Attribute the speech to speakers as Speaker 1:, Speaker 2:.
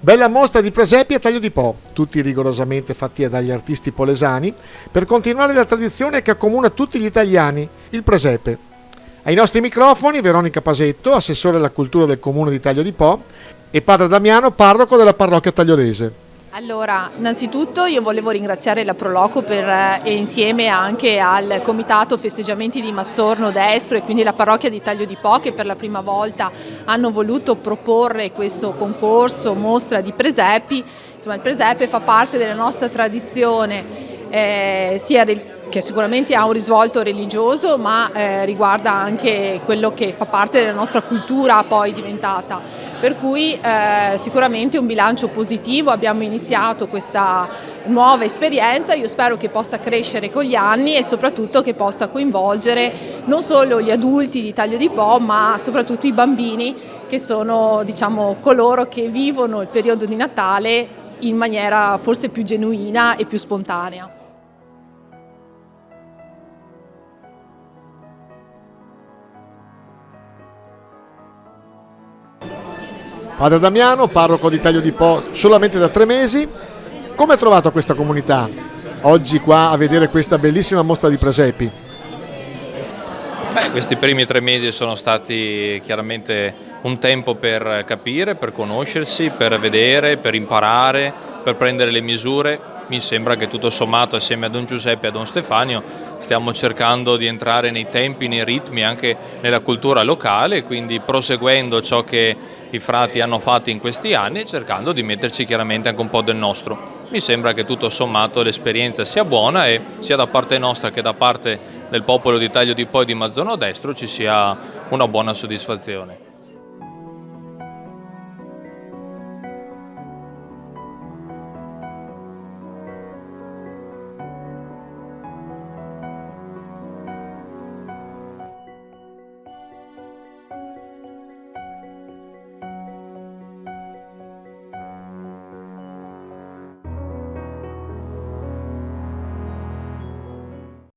Speaker 1: Bella mostra di presepi a taglio di Po, tutti rigorosamente fatti dagli artisti polesani, per continuare la tradizione che accomuna tutti gli italiani, il presepe. Ai nostri microfoni Veronica Pasetto, assessore alla cultura del comune di Taglio di Po, e padre Damiano, parroco della parrocchia tagliolese.
Speaker 2: Allora, innanzitutto io volevo ringraziare la Proloco e insieme anche al Comitato Festeggiamenti di Mazzorno Destro e quindi la parrocchia di Taglio di Po che per la prima volta hanno voluto proporre questo concorso mostra di presepi. Insomma, il presepe fa parte della nostra tradizione, che sicuramente ha un risvolto religioso, ma riguarda anche quello che fa parte della nostra cultura poi diventata. Per cui sicuramente un bilancio positivo, abbiamo iniziato questa nuova esperienza, io spero che possa crescere con gli anni e soprattutto che possa coinvolgere non solo gli adulti di Taglio di Po, ma soprattutto i bambini che sono, diciamo, coloro che vivono il periodo di Natale in maniera forse più genuina e più spontanea.
Speaker 1: Padre Damiano, parroco di Taglio di Po solamente da 3 mesi, come ha trovato questa comunità oggi qua a vedere questa bellissima mostra di presepi?
Speaker 3: Questi primi 3 mesi sono stati chiaramente un tempo per capire, per conoscersi, per vedere, per imparare, per prendere le misure. Mi sembra che tutto sommato assieme a Don Giuseppe e a Don Stefanio stiamo cercando di entrare nei tempi, nei ritmi, anche nella cultura locale, quindi proseguendo ciò che i frati hanno fatto in questi anni e cercando di metterci chiaramente anche un po' del nostro. Mi sembra che tutto sommato l'esperienza sia buona e sia da parte nostra che da parte del popolo di Taglio di Po e di Mazzorno Destro ci sia una buona soddisfazione.